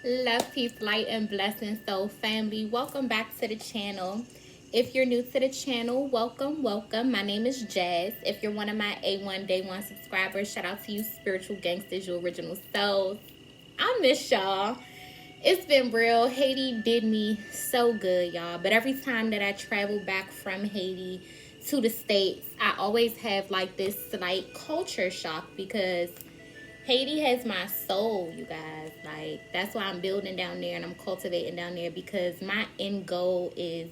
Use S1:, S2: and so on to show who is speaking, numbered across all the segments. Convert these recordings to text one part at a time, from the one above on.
S1: Love, peace, light, and blessings, soul family. Welcome back to the channel. If you're new to the channel, welcome, welcome. My name is Jazz. If you're one of my A1 Day 1 subscribers, shout out to you, spiritual gangsters, you original souls. I miss y'all. It's been real. Haiti did me so good, y'all. But every time that I travel back from Haiti to the States, I always have like this slight culture shock because Haiti has my soul, you guys. Like, that's why I'm building down there and I'm cultivating down there, because my end goal is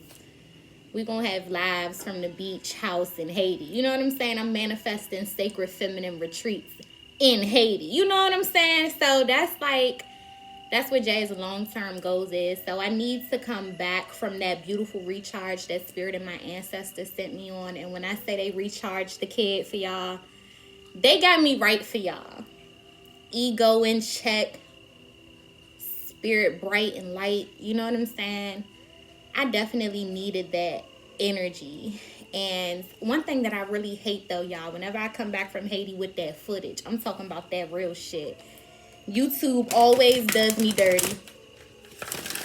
S1: we're going to have lives from the beach house in Haiti. You know what I'm saying? I'm manifesting sacred feminine retreats in Haiti. You know what I'm saying? So that's what Jay's long-term goals is. So I need to come back from that beautiful recharge that spirit and my ancestors sent me on. And when I say they recharged the kid for y'all, they got me right for y'all. Ego in check, spirit bright and light. You know what I'm saying? I definitely needed that energy. And one thing that I really hate though, y'all, whenever I come back from Haiti with that footage, I'm talking about that real shit. YouTube always does me dirty.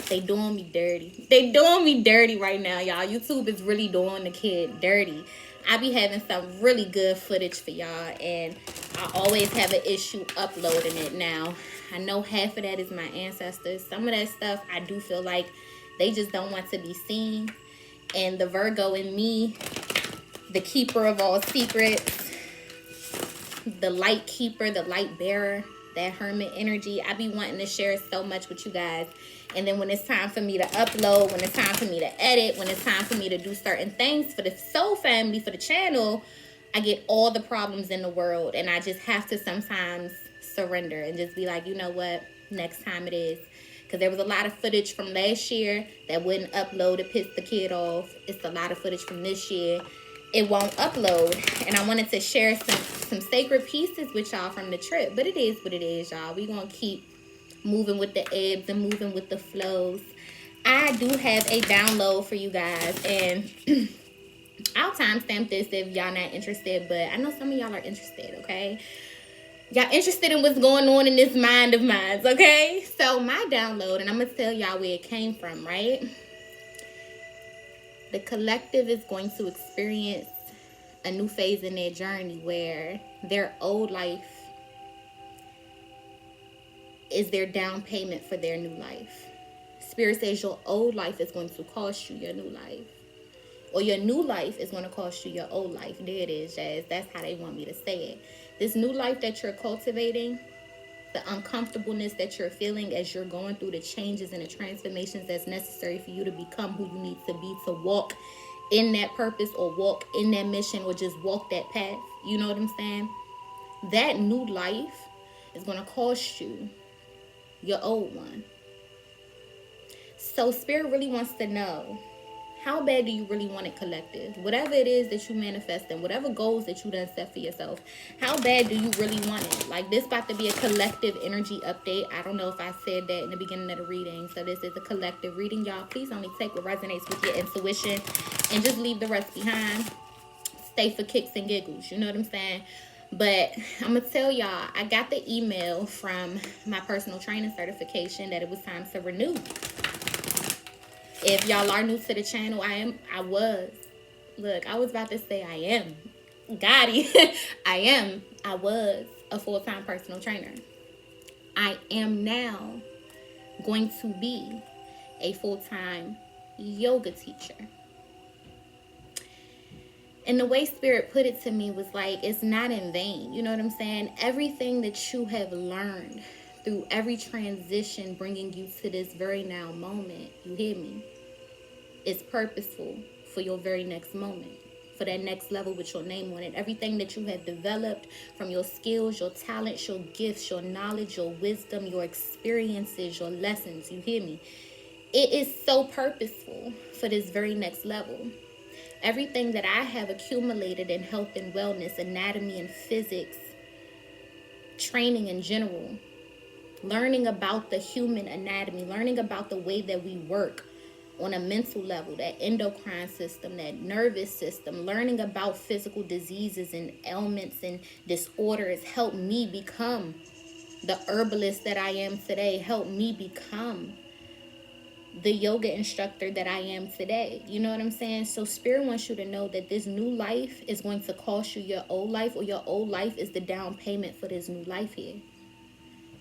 S1: They doing me dirty. They doing me dirty right now, y'all. YouTube is really doing the kid dirty. I be having some really good footage for y'all, and I always have an issue uploading it now. I know half of that is my ancestors. Some of that stuff I do feel like they just don't want to be seen. And the Virgo in me, the keeper of all secrets, the light keeper, the light bearer, that hermit energy, I be wanting to share so much with you guys. And then when it's time for me to upload, when it's time for me to edit, when it's time for me to do certain things for the soul family, for the channel, I get all the problems in the world. And I just have to sometimes surrender and just be like, you know what, next time it is. Because there was a lot of footage from last year that wouldn't upload. It pissed the kid off. It's a lot of footage from this year. It won't upload. And I wanted to share some sacred pieces with y'all from the trip. But it is what it is, y'all. We're going to keep moving with the ebbs and moving with the flows. I do have a download for you guys. And I'll timestamp this if y'all not interested. But I know some of y'all are interested, okay? Y'all interested in what's going on in this mind of mine, okay? So my download, and I'm going to tell y'all where it came from, right? The collective is going to experience a new phase in their journey where their old life is their down payment for their new life. Spirit says your old life is going to cost you your new life. Or your new life is going to cost you your old life. There it is, Jazz. That's how they want me to say it. This new life that you're cultivating, the uncomfortableness that you're feeling as you're going through the changes and the transformations that's necessary for you to become who you need to be, to walk in that purpose or walk in that mission or just walk that path. You know what I'm saying? That new life is going to cost you your old one. So Spirit really wants to know, how bad do you really want it, collective? Whatever it is that you manifest in, whatever goals that you done set for yourself, how bad do you really want it? Like, this about to be a collective energy update. I don't know if I said that in the beginning of the reading. So this is a collective reading, y'all. Please only take what resonates with your intuition and just leave the rest behind. Stay for kicks and giggles. You know what I'm saying? But I'm going to tell y'all, I got the email from my personal training certification that it was time to renew. If y'all are new to the channel, I was about to say I am. Gotti. I was a full-time personal trainer. I am now going to be a full-time yoga teacher. And the way Spirit put it to me was like, it's not in vain. You know what I'm saying? Everything that you have learned through every transition bringing you to this very now moment, you hear me, is purposeful for your very next moment, for that next level with your name on it. Everything that you have developed, from your skills, your talents, your gifts, your knowledge, your wisdom, your experiences, your lessons, you hear me, it is so purposeful for this very next level. Everything that I have accumulated in health and wellness, anatomy and physics, training in general, learning about the human anatomy, learning about the way that we work on a mental level, that endocrine system, that nervous system, learning about physical diseases and ailments and disorders helped me become The herbalist that I am today helped me become the yoga instructor that I am today. You know what I'm saying? So Spirit wants you to know that this new life is going to cost you your old life, or your old life is the down payment for this new life here.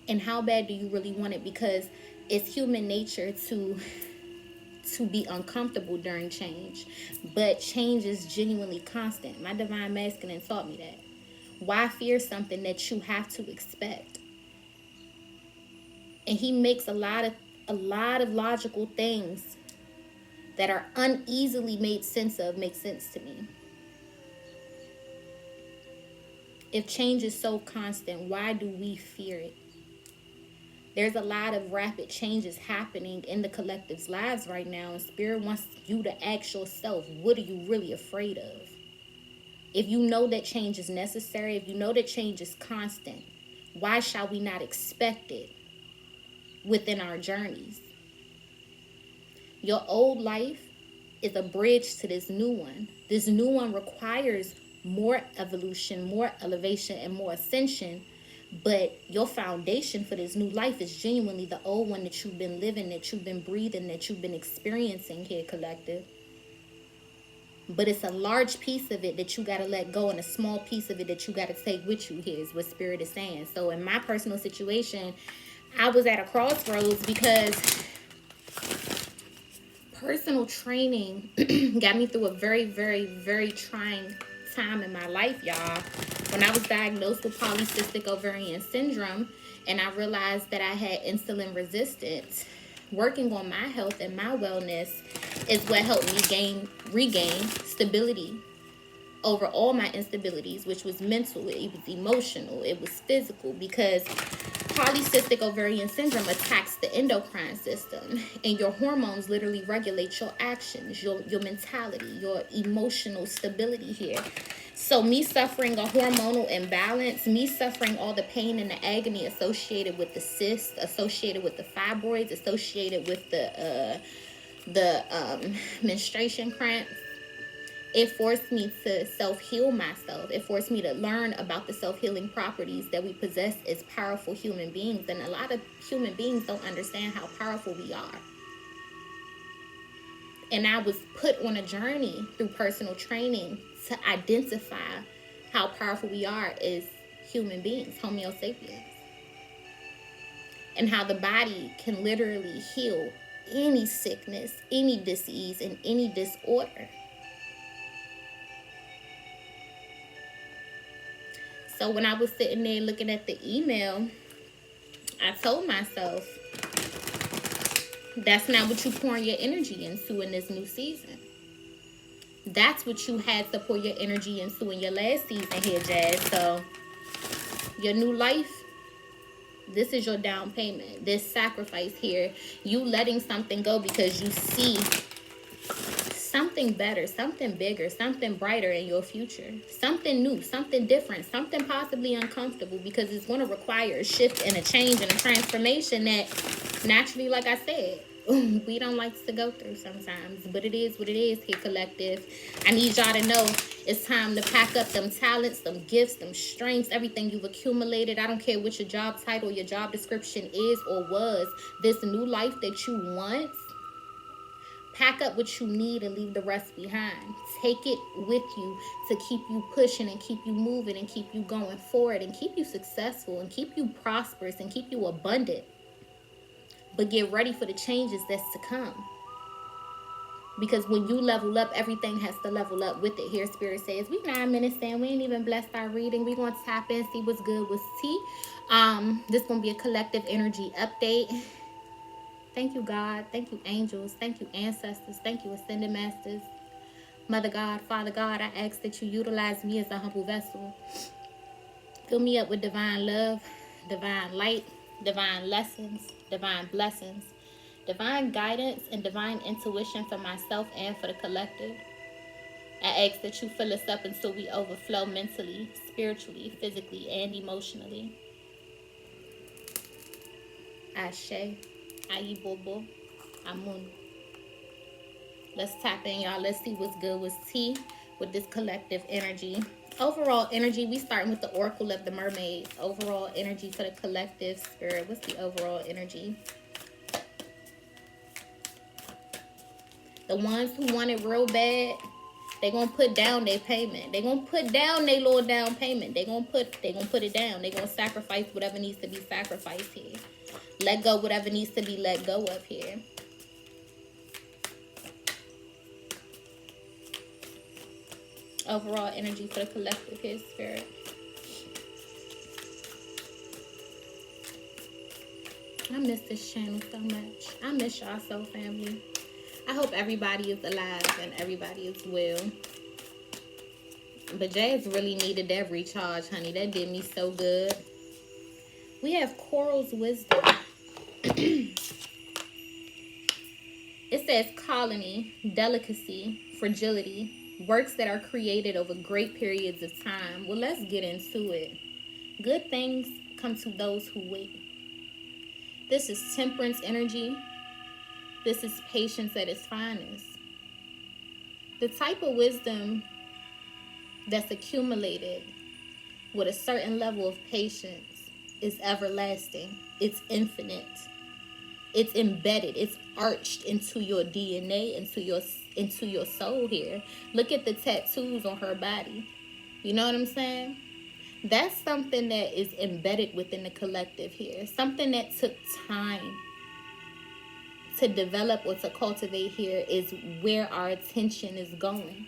S1: And how bad do you really want it? Because it's human nature to be uncomfortable during change. But change is genuinely constant. My divine masculine taught me that. Why fear something that you have to expect? And he makes a lot of logical things that are uneasily made sense of make sense to me. If change is so constant, why do we fear it? There's a lot of rapid changes happening in the collective's lives right now, and Spirit wants you to ask yourself, what are you really afraid of? If you know that change is necessary, if you know that change is constant, why shall we not expect it within our journeys? Your old life is a bridge to this new one. This new one requires more evolution, more elevation, and more ascension. But your foundation for this new life is genuinely the old one that you've been living, that you've been breathing, that you've been experiencing here, collective. But it's a large piece of it that you got to let go, and a small piece of it that you got to take with you here is what Spirit is saying. So in my personal situation, I was at a crossroads because personal training got me through a very, very, very trying time in my life, y'all. When I was diagnosed with polycystic ovarian syndrome and I realized that I had insulin resistance, working on my health and my wellness is what helped me regain stability over all my instabilities, which was mental, it was emotional, it was physical, because polycystic ovarian syndrome attacks the endocrine system, and your hormones literally regulate your actions, your mentality, your emotional stability here. So me suffering a hormonal imbalance, me suffering all the pain and the agony associated with the cysts, associated with the fibroids, associated with the menstruation cramps, it forced me to self-heal myself. It forced me to learn about the self-healing properties that we possess as powerful human beings. And a lot of human beings don't understand how powerful we are. And I was put on a journey through personal training to identify how powerful we are as human beings, Homo sapiens. And how the body can literally heal any sickness, any disease, and any disorder. So when I was sitting there looking at the email, I told myself, that's not what you pouring your energy into in this new season. That's what you had to pour your energy into in your last season here, Jazz. So your new life, this is your down payment. This sacrifice here, you letting something go because you see something better, something bigger, something brighter in your future, something new, something different, something possibly uncomfortable, because it's going to require a shift and a change and a transformation that naturally, like I said, we don't like to go through sometimes. But it is what it is here, collective. I need y'all to know it's time to pack up them talents, them gifts, them strengths, everything you've accumulated. I don't care what your job title, your job description is or was. This new life that you want, pack up what you need and leave the rest behind. Take it with you to keep you pushing and keep you moving and keep you going forward and keep you successful and keep you prosperous and keep you abundant. But get ready for the changes that's to come. Because when you level up, everything has to level up with it. Here, Spirit says, we 9 minutes in. We ain't even blessed our reading. We're going to tap in, see what's good with tea. This going to be a collective energy update. Thank you, God. Thank you, angels. Thank you, ancestors. Thank you, ascended masters. Mother God, Father God, I ask that you utilize me as a humble vessel. Fill me up with divine love, divine light, divine lessons, divine blessings, divine guidance, and divine intuition for myself and for the collective. I ask that you fill us up until we overflow mentally, spiritually, physically, and emotionally. Ashe. Ayibobo, Amun. Let's tap in, y'all. Let's see what's good with tea with this collective energy. Overall energy, we starting with the Oracle of the Mermaids. Overall energy for the collective spirit. What's the overall energy? The ones who want it real bad, they gonna put down their payment. They gonna put down their little down payment. They gonna put it down. They gonna sacrifice whatever needs to be sacrificed here. Let go whatever needs to be let go of here. Overall energy for the collective here, spirit. I miss this channel so much. I miss y'all so, family. I hope everybody is alive and everybody is well. But Jazz really needed that recharge, honey. That did me so good. We have Coral's wisdom. It says colony, delicacy, fragility, works that are created over great periods of time. Well, let's get into it. Good things come to those who wait. This is temperance energy. This is patience at its finest. The type of wisdom that's accumulated with a certain level of patience is everlasting. It's infinite. It's embedded. It's arched into your DNA, into your soul here. Look at the tattoos on her body. You know what I'm saying? That's something that is embedded within the collective here. Something that took time to develop or to cultivate here is where our attention is going.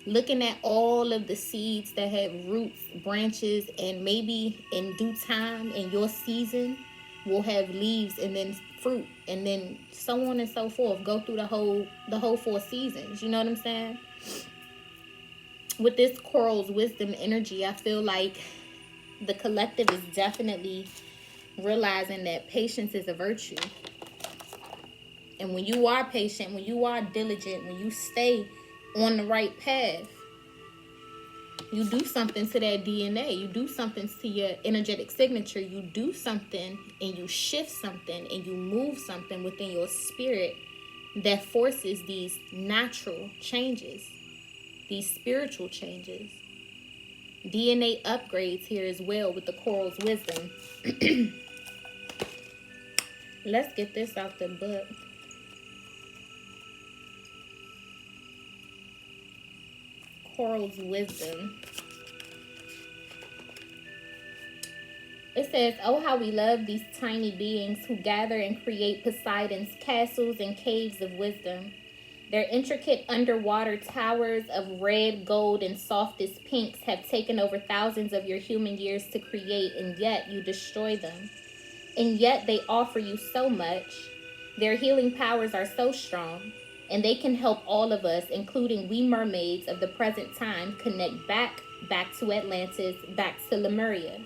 S1: Looking at all of the seeds that have roots, branches, and maybe in due time in your season will have leaves and then fruit and then so on and so forth. Go through the whole 4 seasons. You know what I'm saying? With this Coral's wisdom energy, I feel like the collective is definitely realizing that patience is a virtue. And when you are patient, when you are diligent, when you stay on the right path, you do something to that DNA. You do something to your energetic signature. You do something and you shift something and you move something within your spirit that forces these natural changes, these spiritual changes. DNA upgrades here as well with the Coral's wisdom. Let's get this out the book. Coral's wisdom. It says, oh, how we love these tiny beings who gather and create Poseidon's castles and caves of wisdom. Their intricate underwater towers of red, gold, and softest pinks have taken over thousands of your human years to create, and yet you destroy them. And yet they offer you so much. Their healing powers are so strong. And they can help all of us, including we mermaids of the present time, connect back to Atlantis, back to Lemuria.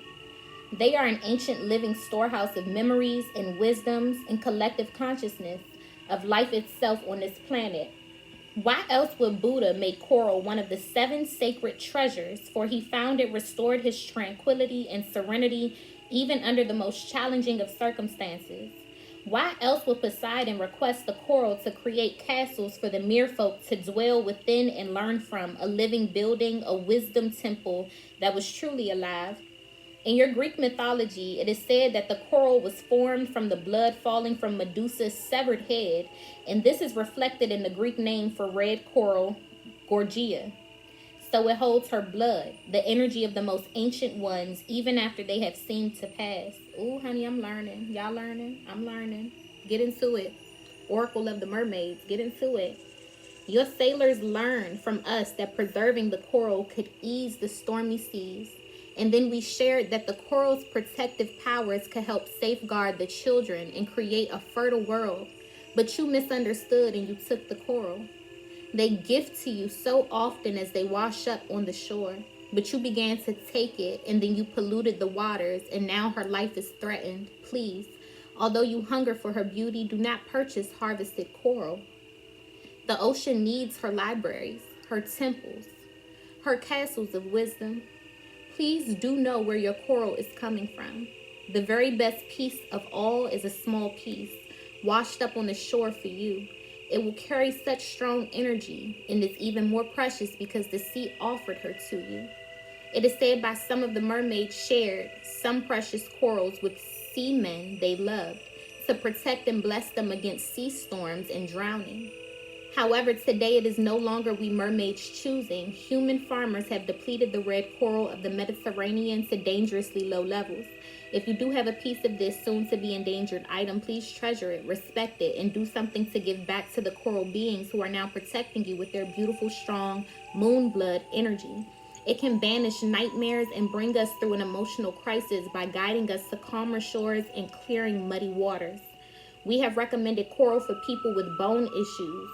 S1: They are an ancient living storehouse of memories and wisdoms and collective consciousness of life itself on this planet. Why else would Buddha make coral one of the 7 sacred treasures? For he found it restored his tranquility and serenity even under the most challenging of circumstances. Why else would Poseidon request the coral to create castles for the mere folk to dwell within and learn from, a living building, a wisdom temple that was truly alive? In your Greek mythology, it is said that the coral was formed from the blood falling from Medusa's severed head, and this is reflected in the Greek name for red coral, Gorgia. So it holds her blood, the energy of the most ancient ones, even after they have seemed to pass. Ooh, honey, I'm learning. Y'all learning? I'm learning. Get into it. Oracle of the Mermaids, get into it. Your sailors learned from us that preserving the coral could ease the stormy seas. And then we shared that the coral's protective powers could help safeguard the children and create a fertile world. But you misunderstood and you took the coral. They gift to you so often as they wash up on the shore. But you began to take it and then you polluted the waters and now her life is threatened. Please, although you hunger for her beauty, do not purchase harvested coral. The ocean needs her libraries, her temples, her castles of wisdom. Please do know where your coral is coming from. The very best piece of all is a small piece, washed up on the shore for you. It will carry such strong energy and is even more precious because the sea offered her to you. It is said by some of the mermaids shared some precious corals with seamen they loved to protect and bless them against sea storms and drowning. However, today it is no longer we mermaids choosing. Human farmers have depleted the red coral of the Mediterranean to dangerously low levels. If you do have a piece of this soon-to-be endangered item, please treasure it, respect it, and do something to give back to the coral beings who are now protecting you with their beautiful, strong moon blood energy. It can banish nightmares and bring us through an emotional crisis by guiding us to calmer shores and clearing muddy waters. We have recommended coral for people with bone issues.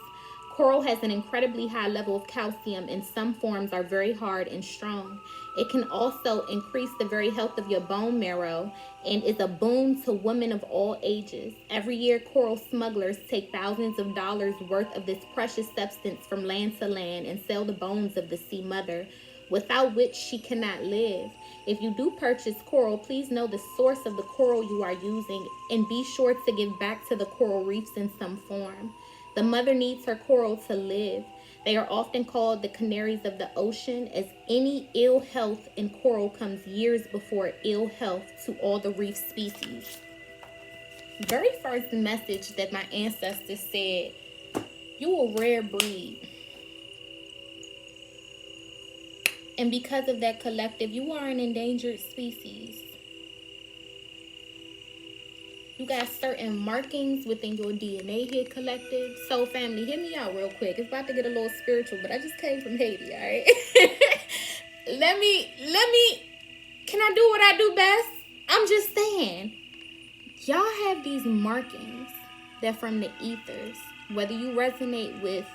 S1: Coral has an incredibly high level of calcium, and some forms are very hard and strong. It can also increase the very health of your bone marrow and is a boon to women of all ages. Every year, coral smugglers take thousands of dollars worth of this precious substance from land to land and sell the bones of the sea mother, without which she cannot live. If you do purchase coral, please know the source of the coral you are using and be sure to give back to the coral reefs in some form. The mother needs her coral to live. They are often called the canaries of the ocean, as any ill health in coral comes years before ill health to all the reef species. Very first message that my ancestors said, you a rare breed. And because of that collective, you are an endangered species. You got certain markings within your DNA here, collective. So, family, hear me out real quick. It's about to get a little spiritual, but I just came from Haiti, all right? Can I do what I do best? I'm just saying. Y'all have these markings that from the ethers, whether you resonate with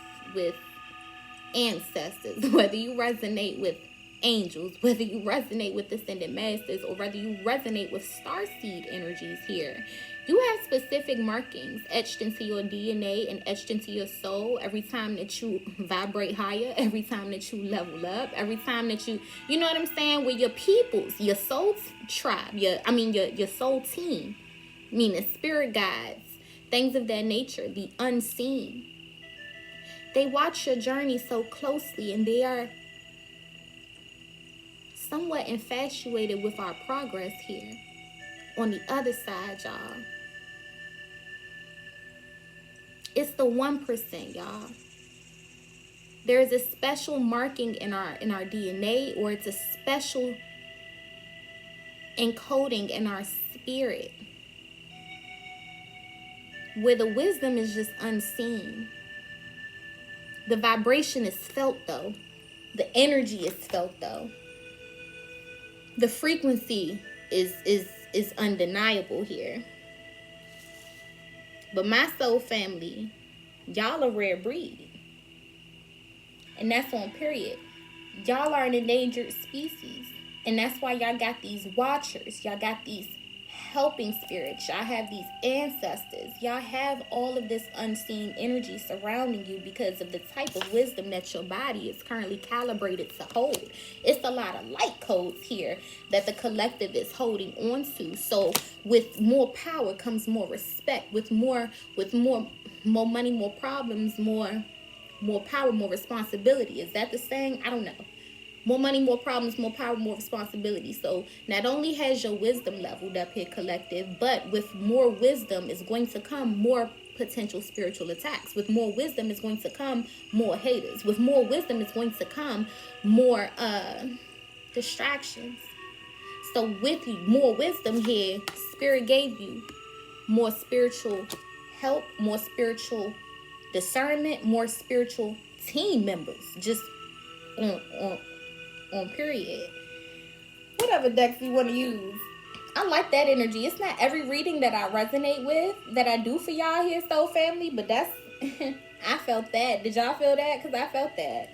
S1: ancestors, whether you resonate with angels, whether you resonate with ascended masters, or whether you resonate with starseed energies here, you have specific markings etched into your DNA and etched into your soul every time that you vibrate higher, every time that you level up, every time that you know what I'm saying, with your peoples, your soul tribe, your soul team, meaning spirit guides, things of that nature, the unseen. They watch your journey so closely, and they are somewhat infatuated with our progress here. On the other side, y'all, it's the 1%, y'all. There is a special marking in our DNA, or it's a special encoding in our spirit, where the wisdom is just unseen. The vibration is felt, though. The energy is felt, though. The frequency is undeniable here. But my soul family, y'all a rare breed. And that's on period. Y'all are an endangered species. And that's why y'all got these watchers. Y'all got these helping spirits. Y'all have these ancestors. Y'all have all of this unseen energy surrounding you because of the type of wisdom that your body is currently calibrated to hold. It's a lot of light codes here that the collective is holding on to. So with more power comes more respect. With more money, more problems, more power, more responsibility. Is that the saying? I don't know. More money, more problems, more power, more responsibility. So not only has your wisdom leveled up here, collective, but with more wisdom is going to come more potential spiritual attacks. With more wisdom is going to come more haters. With more wisdom is going to come more distractions. So with more wisdom here, Spirit gave you more spiritual help, more spiritual discernment, more spiritual team members. Just on period. Whatever decks you want to use. I like that energy. It's not every reading that I resonate with that I do for y'all here, soul family, but that's I felt that. Did y'all feel that? Because I felt that.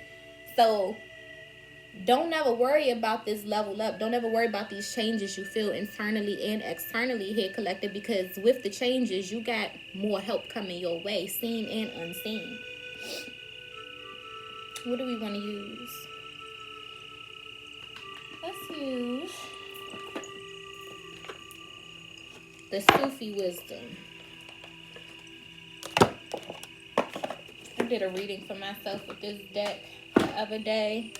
S1: So don't ever worry about this level up. Don't ever worry about these changes you feel internally and externally here, collective, because with the changes, you got more help coming your way, seen and unseen. What do we want to use? Let's use the Sufi wisdom. did a reading for myself with this deck the other day,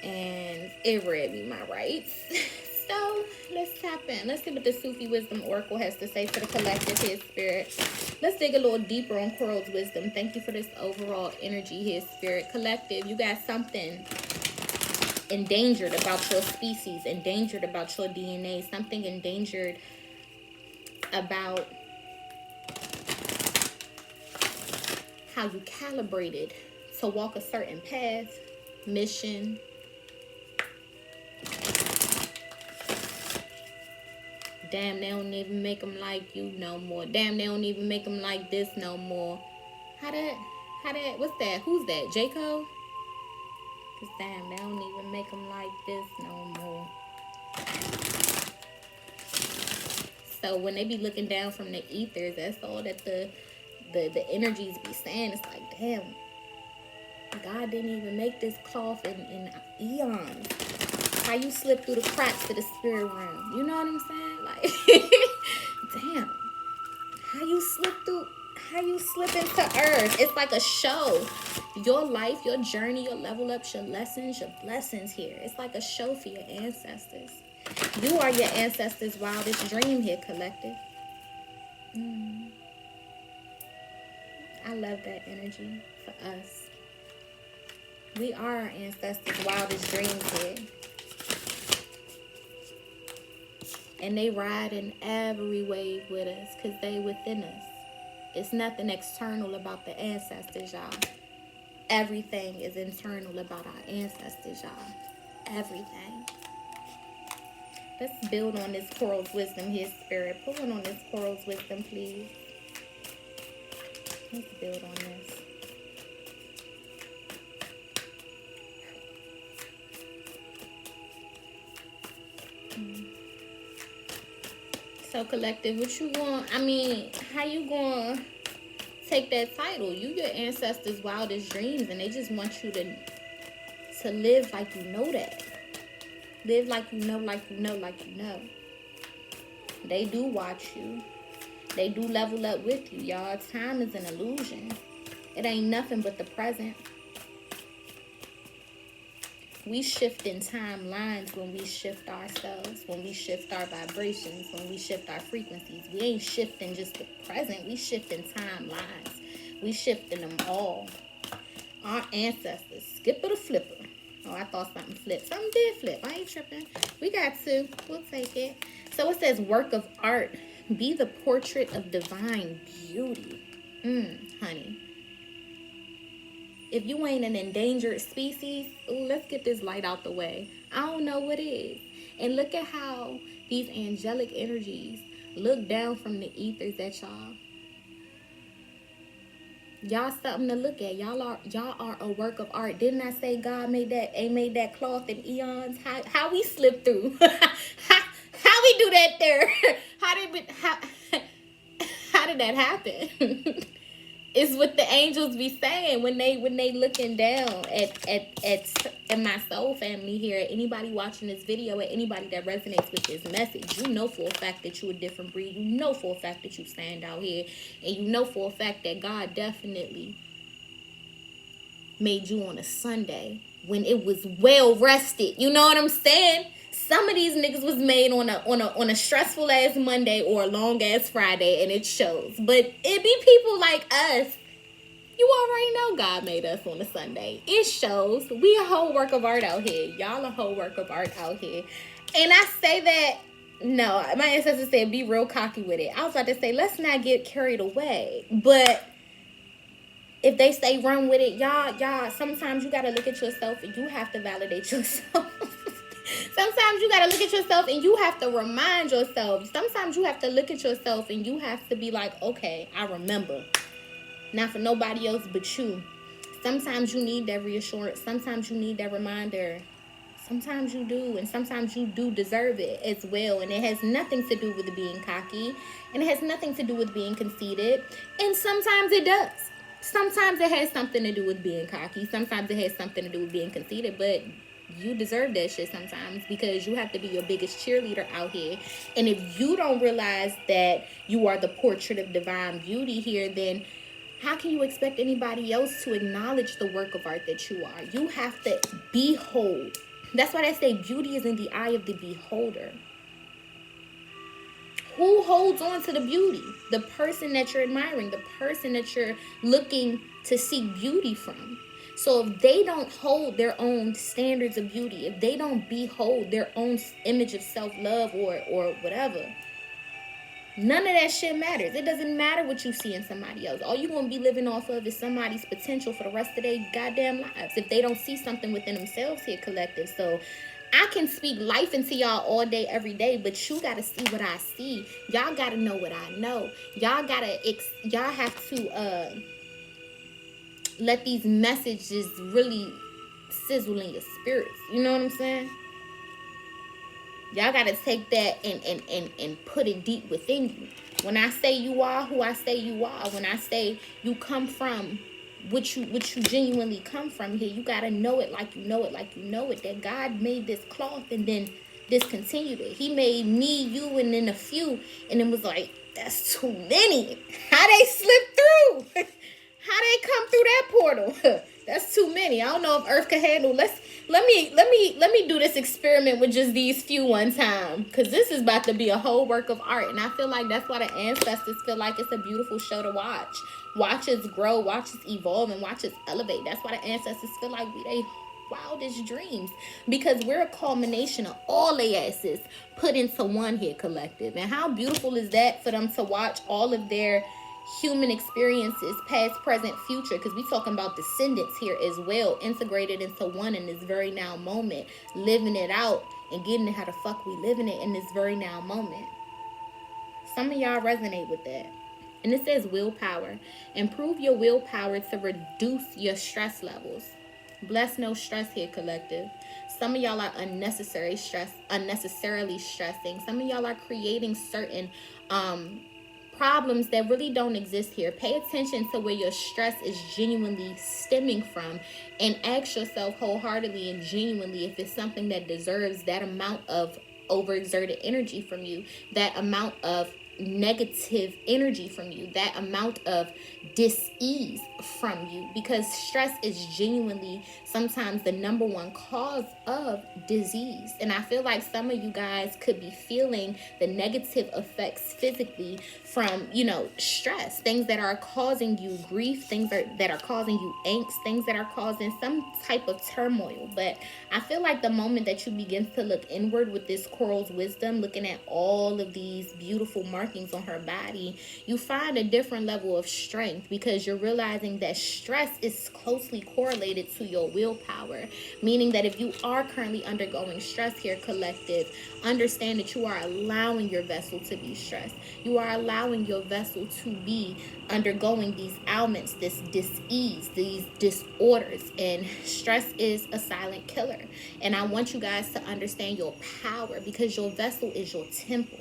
S1: and it read me my rights. So let's tap in. Let's see what the Sufi Wisdom Oracle has to say for the collective here, Spirit. Let's dig a little deeper on Coral's wisdom. Thank you for this overall energy here, Spirit. Collective, you got something endangered about your species, endangered about your DNA, something endangered about how you calibrated to walk a certain path, mission. Damn, they don't even make them like you no more. Damn, they don't even make them like this no more. How that, what's that? Who's that? J. Cole? Cause damn, they don't even make them like this no more. So when they be looking down from the ethers, that's all that the energies be saying. It's like, damn, God didn't even make this cloth in eons. How you slip through the cracks of the spirit realm? You know what I'm saying? Like, damn, how you slip into earth? It's like a show. Your life, your journey, your level ups, your lessons, your blessings here. It's like a show for your ancestors. You are your ancestors' wildest dream here, collective. I love that energy for us. We are our ancestors' wildest dreams here. And they ride in every wave with us because they within us. It's nothing external about the ancestors, y'all. Everything is internal about our ancestors, y'all. Everything. Let's build on this Coral's wisdom here, Spirit. Pull on this Coral's wisdom, please. Let's build on this. So collective, what you want? I mean, how you gonna take that title? You your ancestors' wildest dreams, and they just want you to live like you know that. Live like you know, like you know, like you know. They do watch you. They do level up with you, y'all. Time is an illusion. It ain't nothing but the present. We shift in timelines when we shift ourselves, when we shift our vibrations, when we shift our frequencies. We ain't shifting just the present. We shifting timelines. We shifting them all. Our ancestors. Skipper the flipper. Oh, I thought something flipped. Something did flip. I ain't tripping. We got two. We'll take it. So it says work of art. Be the portrait of divine beauty. Honey. If you ain't an endangered species, ooh, let's get this light out the way. I don't know what is. And look at how these angelic energies look down from the ethers at y'all. Y'all something to look at. Y'all are a work of art. Didn't I say God made that cloth in eons? How we slip through? how we do that there? How did that happen? It's what the angels be saying when they looking down at my soul family here. Anybody watching this video, or anybody that resonates with this message, you know for a fact that you a different breed. You know for a fact that you stand out here, and you know for a fact that God definitely made you on a Sunday when it was well rested. You know what I'm saying? Some of these niggas was made on a stressful ass Monday or a long ass Friday, and it shows. But it be people like us. You already know God made us on a Sunday. It shows. We a whole work of art out here. Y'all a whole work of art out here. And I say that, no, my ancestors said be real cocky with it. I was about to say, let's not get carried away. But if they say run with it, y'all, sometimes you got to look at yourself and you have to validate yourself. Sometimes you got to look at yourself and you have to remind yourself. Sometimes you have to look at yourself and you have to be like, okay, I remember. Not for nobody else but you. Sometimes you need that reassurance. Sometimes you need that reminder. Sometimes you do. And sometimes you do deserve it as well. And it has nothing to do with being cocky. And it has nothing to do with being conceited. And sometimes it does. Sometimes it has something to do with being cocky. Sometimes it has something to do with being conceited. But you deserve that shit sometimes, because you have to be your biggest cheerleader out here. And if you don't realize that you are the portrait of divine beauty here, then how can you expect anybody else to acknowledge the work of art that you are? You have to behold. That's why they say beauty is in the eye of the beholder. Who holds on to the beauty? The person that you're admiring, the person that you're looking to seek beauty from. So if they don't hold their own standards of beauty, if they don't behold their own image of self-love or whatever, none of that shit matters. It doesn't matter what you see in somebody else. All you're going to be living off of is somebody's potential for the rest of their goddamn lives if they don't see something within themselves here, collective. So I can speak life into y'all all day, every day, but you got to see what I see. Y'all got to know what I know. Y'all have to let these messages really sizzle in your spirits. You know what I'm saying? Y'all got to take that and put it deep within you. When I say you are who I say you are, when I say you come from what you genuinely come from here, you got to know it like you know it, like you know it, that God made this cloth and then discontinued it. He made me, you, and then a few, and it was like, that's too many. How they slip through? How they come through that portal? That's too many. I don't know if Earth can handle. Let me do this experiment with just these few one time, because this is about to be a whole work of art, and I feel like that's why the ancestors feel like it's a beautiful show to watch. Watch us grow, watch us evolve, and watch us elevate. That's why the ancestors feel like we they wildest dreams, because we're a culmination of all their asses put into one here, collective. And how beautiful is that for them to watch all of their human experiences, past, present, future, because we talking about descendants here as well, integrated into one in this very now moment, living it out and getting it how the fuck we living it in this very now moment. Some of y'all resonate with that. And it says willpower. Improve your willpower to reduce your stress levels. Bless no stress here, collective. Some of y'all are unnecessarily stressing. Some of y'all are creating certain problems that really don't exist here. Pay attention to where your stress is genuinely stemming from, and ask yourself wholeheartedly and genuinely if it's something that deserves that amount of overexerted energy from you, that amount of negative energy from you, that amount of dis-ease from you, because stress is genuinely sometimes the number one cause of disease. And I feel like some of you guys could be feeling the negative effects physically from, stress, things that are causing you grief, things that are causing you angst, things that are causing some type of turmoil. But I feel like the moment that you begin to look inward with this coral's wisdom, looking at all of these beautiful markings on her body, you find a different level of strength, because you're realizing that stress is closely correlated to your willpower. Meaning that if you are currently undergoing stress here, collective, understand that you are allowing your vessel to be stressed. You are allowing your vessel to be undergoing these ailments, this dis-ease, these disorders. And stress is a silent killer. And I want you guys to understand your power, because your vessel is your temple.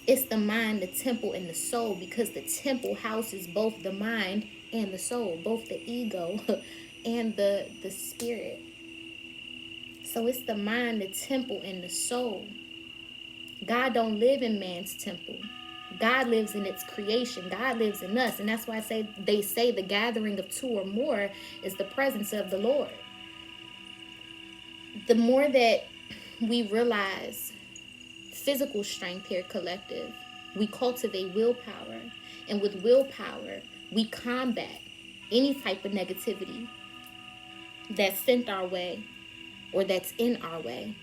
S1: It's the mind, the temple, and the soul, because the temple houses both the mind and the soul, both the ego and the spirit. So it's the mind, the temple, and the soul. God don't live in man's temple. God lives in its creation. God lives in us. And that's why they say the gathering of two or more is the presence of the Lord. The more that we realize physical strength here, collective, we cultivate willpower. And with willpower, we combat any type of negativity that's sent our way or that's in our way.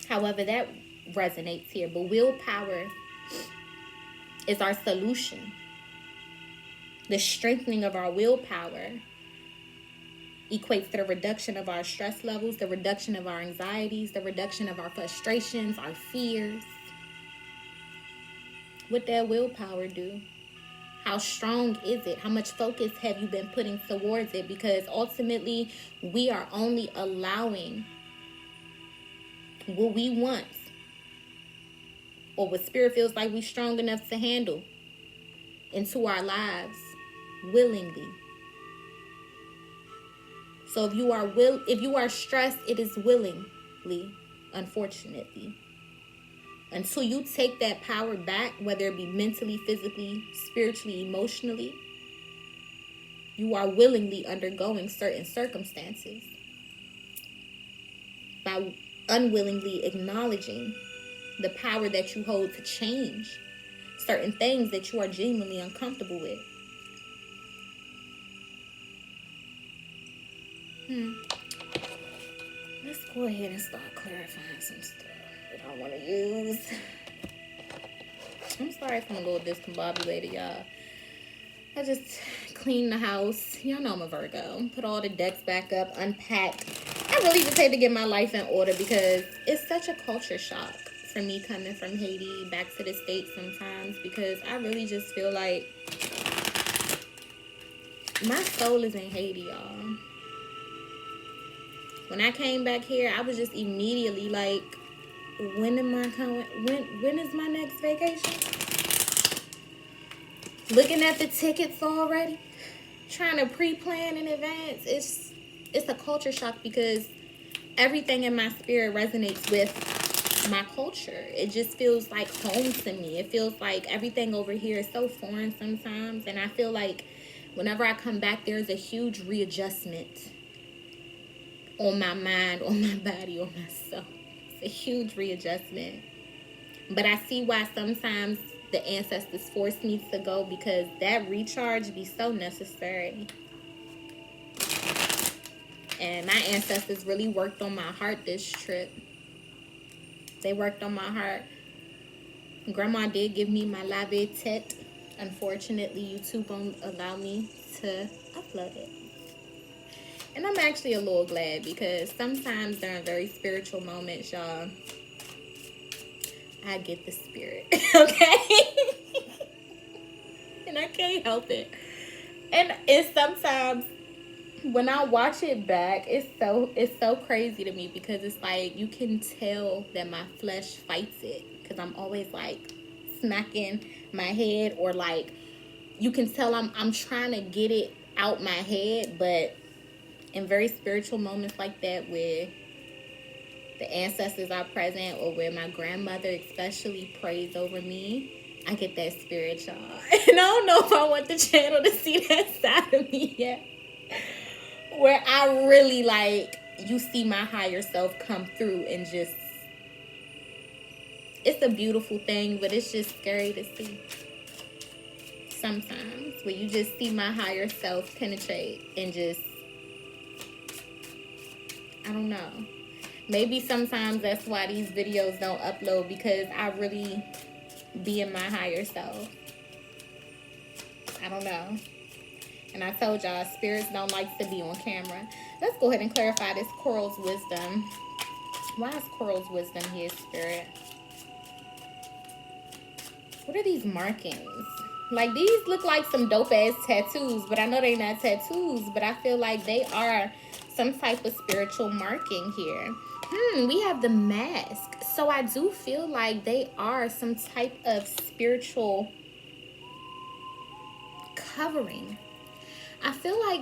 S1: However that resonates here. But willpower is our solution. The strengthening of our willpower equates to the reduction of our stress levels, the reduction of our anxieties, the reduction of our frustrations, our fears. What that willpower do? How strong is it? How much focus have you been putting towards it? Because ultimately, we are only allowing what we want, or what spirit feels like we're strong enough to handle, into our lives willingly. So if you are stressed, it is willingly, unfortunately. until you take that power back, whether it be mentally, physically, spiritually, emotionally, you are willingly undergoing certain circumstances by unwillingly acknowledging the power that you hold to change certain things that you are genuinely uncomfortable with. Let's go ahead and start clarifying some stuff that I want to use. I'm sorry if I'm a little discombobulated, y'all. I just cleaned the house. Y'all know I'm a Virgo. Put all the decks back up, unpack. I really just had to get my life in order because it's such a culture shock for me coming from Haiti back to the States sometimes, because I really just feel like my soul is in Haiti, y'all. When I came back here, I was just immediately like, when am I coming? When is my next vacation? Looking at the tickets already, trying to pre-plan in advance. It's a culture shock because everything in my spirit resonates with my culture. It just feels like home to me. It feels like everything over here is so foreign sometimes, and I feel like whenever I come back, there's a huge readjustment on my mind, on my body, on myself. It's a huge readjustment. But I see why sometimes the ancestors force me to go, because that recharge be so necessary. And my ancestors really worked on my heart this trip. They worked on my heart. Grandma did give me my lave tete. Unfortunately, YouTube won't allow me to upload it. And I'm actually a little glad, because sometimes during very spiritual moments, y'all, I get the spirit, okay? And I can't help it. And it's sometimes when I watch it back, it's so crazy to me, because it's like you can tell that my flesh fights it, because I'm always like smacking my head, or like you can tell I'm trying to get it out my head. But in very spiritual moments like that, where the ancestors are present, or where my grandmother especially prays over me, I get that spirit, y'all. And I don't know if I want the channel to see that side of me yet, where I really, like, you see my higher self come through, and just, it's a beautiful thing, but it's just scary to see sometimes, where you just see my higher self penetrate, and just, I don't know. Maybe sometimes that's why these videos don't upload, because I really be in my higher self. I don't know. And I told y'all, spirits don't like to be on camera. Let's go ahead and clarify this Coral's wisdom. Why is Coral's wisdom here, spirit? What are these markings? Like, these look like some dope ass tattoos, but I know they're not tattoos, but I feel like they are some type of spiritual marking here. We have the mask. So I do feel like they are some type of spiritual covering. I feel like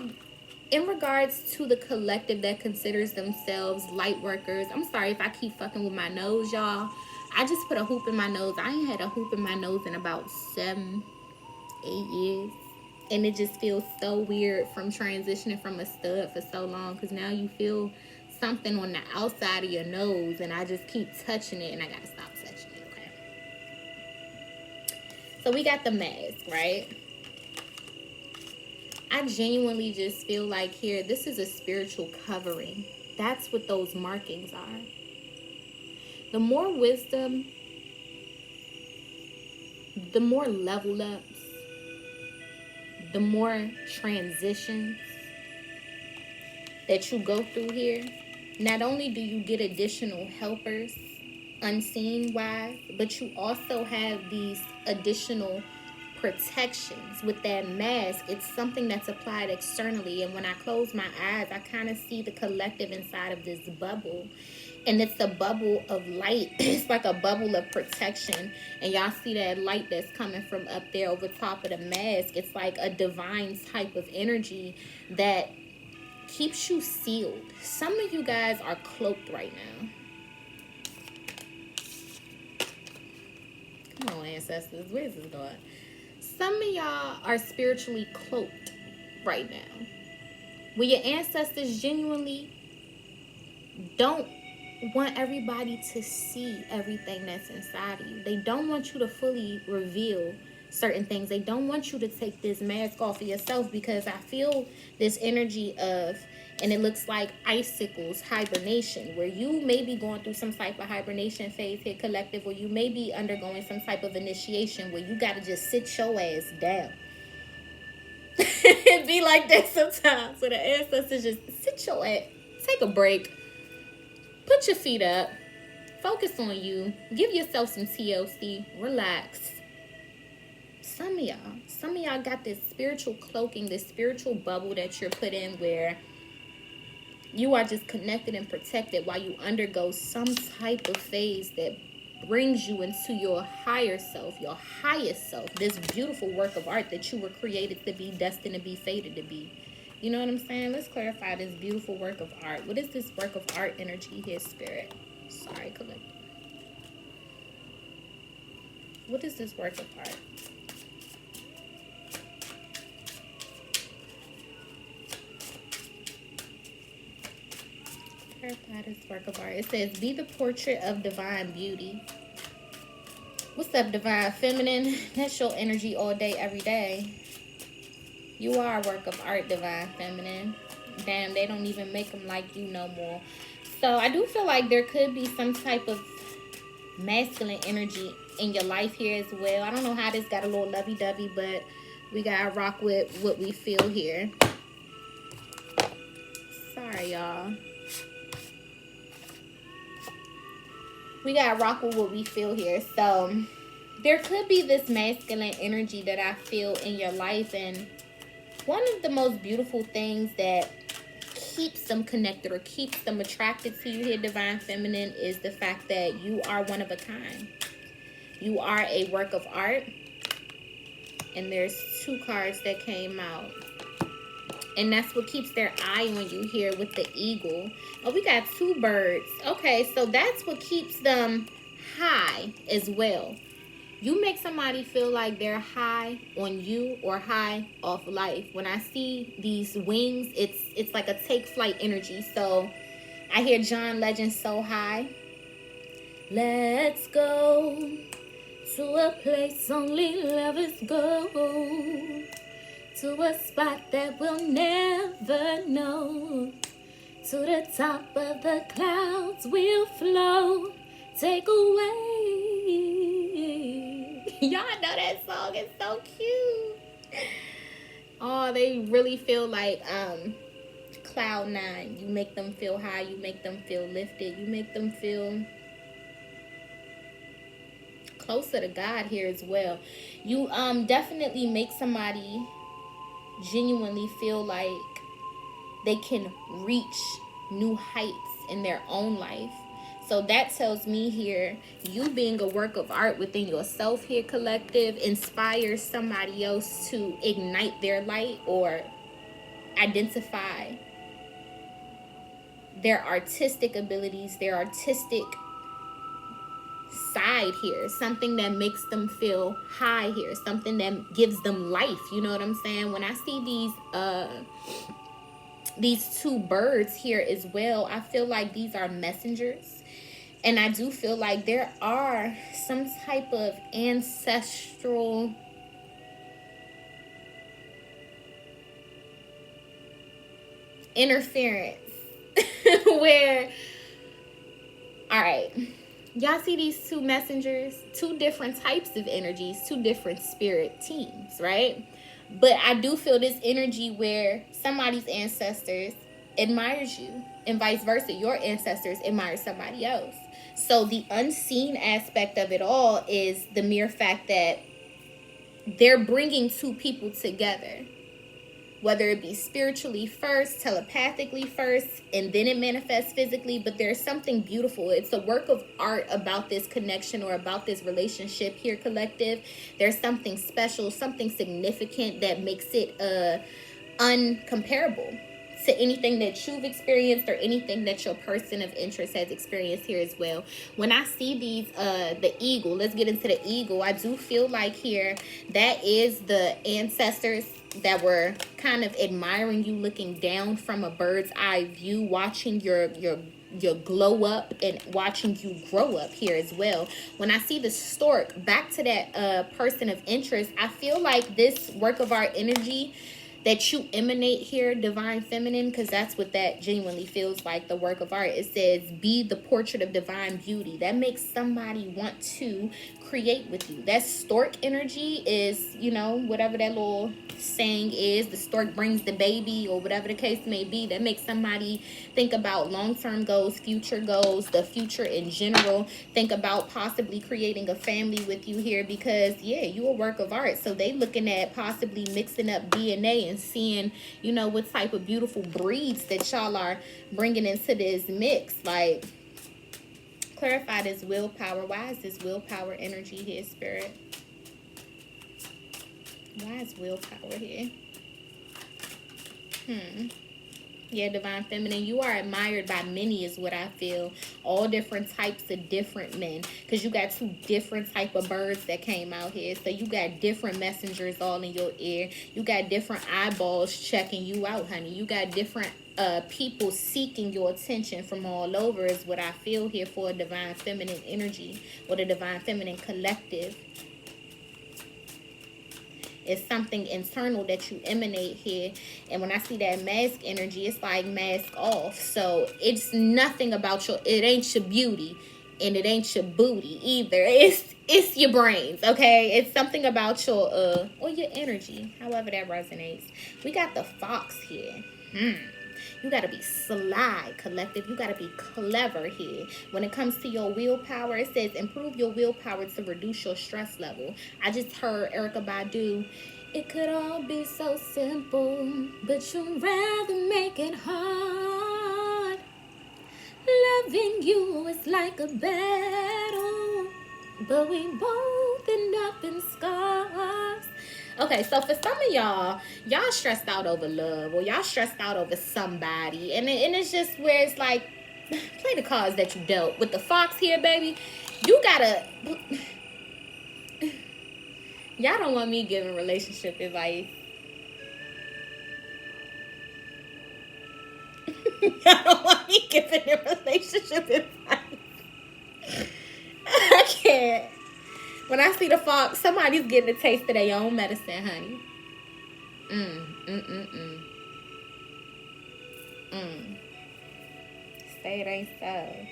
S1: in regards to the collective that considers themselves light workers, I'm sorry if I keep fucking with my nose, y'all. I just put a hoop in my nose. I ain't had a hoop in my nose in about 7-8 years. And it just feels so weird from transitioning from a stud for so long, because now you feel something on the outside of your nose, and I just keep touching it, and I gotta stop touching it, okay? So we got the mask, right? I genuinely just feel like here, this is a spiritual covering. That's what those markings are. The more wisdom, the more level ups, the more transitions that you go through here, not only do you get additional helpers, unseen wise, but you also have these additional protections. With that mask, it's something that's applied externally, and when I close my eyes, I kind of see the collective inside of this bubble, and it's a bubble of light. It's like a bubble of protection, and y'all see that light that's coming from up there over top of the mask. It's like a divine type of energy that keeps you sealed. Some of you guys are cloaked right now. ancestors. Where's this going? Some of y'all are spiritually cloaked right now. Where your ancestors genuinely don't want everybody to see everything that's inside of you. They don't want you to fully reveal certain things. They don't want you to take this mask off of yourself, because I feel this energy of, and it looks like icicles, hibernation, where you may be going through some type of hibernation phase here, collective, or you may be undergoing some type of initiation where you got to just sit your ass down. It be like that sometimes. So the ancestors just sit your ass, take a break, put your feet up, focus on you, give yourself some TLC, relax. Some of y'all got this spiritual cloaking, this spiritual bubble that you're put in, where you are just connected and protected while you undergo some type of phase that brings you into your higher self, your highest self, this beautiful work of art that you were created to be, destined to be, fated to be. You know what I'm saying? Let's clarify this beautiful work of art. What is this work of art energy here, spirit? Sorry, collective. What is this work of art? Clarify this work of art. It says, be the portrait of divine beauty. What's up, divine feminine? That's your energy all day, every day. You are a work of art, divine feminine. Damn, they don't even make them like you no more. So I do feel like there could be some type of masculine energy in your life here as well. I don't know how this got a little lovey-dovey, but we gotta rock with what we feel here. Sorry, y'all. We gotta rock with what we feel here. So there could be this masculine energy that I feel in your life, and one of the most beautiful things that keeps them connected or keeps them attracted to you here, divine feminine, is the fact that you are one of a kind. You are a work of art. And there's 2 cards that came out. And that's what keeps their eye on you here with the eagle. Oh, we got 2 birds. Okay, so that's what keeps them high as well. You make somebody feel like they're high on you or high off life. When I see these wings, it's like a take flight energy. So I hear John Legend, So High. Let's go to a place only lovers go. To a spot that we'll never know. To the top of the clouds we'll float. Take away. Y'all know that song. It's so cute. Oh, they really feel like cloud 9. You make them feel high. You make them feel lifted. You make them feel closer to God here as well. You definitely make somebody genuinely feel like they can reach new heights in their own life. So that tells me here, you being a work of art within yourself here, collective, inspires somebody else to ignite their light or identify their artistic abilities, their artistic side here, something that makes them feel high here, something that gives them life. You know what I'm saying? When I see these 2 birds here as well, I feel like these are messengers. And I do feel like there are some type of ancestral interference where, all right, y'all see these 2 messengers, 2 different types of energies, 2 different spirit teams, right? But I do feel this energy where somebody's ancestors admires you and vice versa. Your ancestors admire somebody else. So the unseen aspect of it all is the mere fact that they're bringing 2 people together, whether it be spiritually first, telepathically first, and then it manifests physically. But there's something beautiful. It's a work of art about this connection or about this relationship here, collective. There's something special, something significant that makes it uncomparable to anything that you've experienced or anything that your person of interest has experienced here as well. When I see these, the eagle, let's get into the eagle. I do feel like here that is the ancestors that were kind of admiring you, looking down from a bird's eye view, watching your glow up and watching you grow up here as well. When I see the stork, back to that person of interest, I feel like this work of art energy that you emanate here, divine feminine, because that's what that genuinely feels like, the work of art. It says, be the portrait of divine beauty. That makes somebody want to create with you. That stork energy is, you know, whatever that little saying is, the stork brings the baby, or whatever the case may be. That makes somebody think about long-term goals, future goals, the future in general. Think about possibly creating a family with you here, because yeah, you a work of art. So they looking at possibly mixing up DNA and seeing, you know, what type of beautiful breeds that y'all are bringing into this mix. Like, clarify this willpower. Why is this willpower energy here, Spirit? Why is willpower here? Yeah, divine feminine, you are admired by many is what I feel. All different types of different men, because you got two different type of birds that came out here. So you got different messengers all in your ear. You got different eyeballs checking you out, honey. You got different people seeking your attention from all over is what I feel here for a divine feminine energy, or the divine feminine collective. It's something internal that you emanate here. And when I see that mask energy, it's like mask off. So it's nothing about your, it ain't your beauty and it ain't your booty either. It's your brains, okay? It's something about your or your energy, however that resonates. We got the fox here. You got to be sly, collective. You got to be clever here. When it comes to your willpower, it says improve your willpower to reduce your stress level. I just heard Erykah Badu. It could all be so simple, but you'd rather make it hard. Loving you is like a battle, but we both end up in scars. Okay, so for some of y'all stressed out over love, or y'all stressed out over somebody, and it's just where it's like, play the cards that you dealt. With the fox here, baby, you gotta, y'all don't want me giving relationship advice. Y'all don't want me giving a relationship advice. I can't. When I see the fox, somebody's getting a taste of their own medicine, honey. Say it ain't so.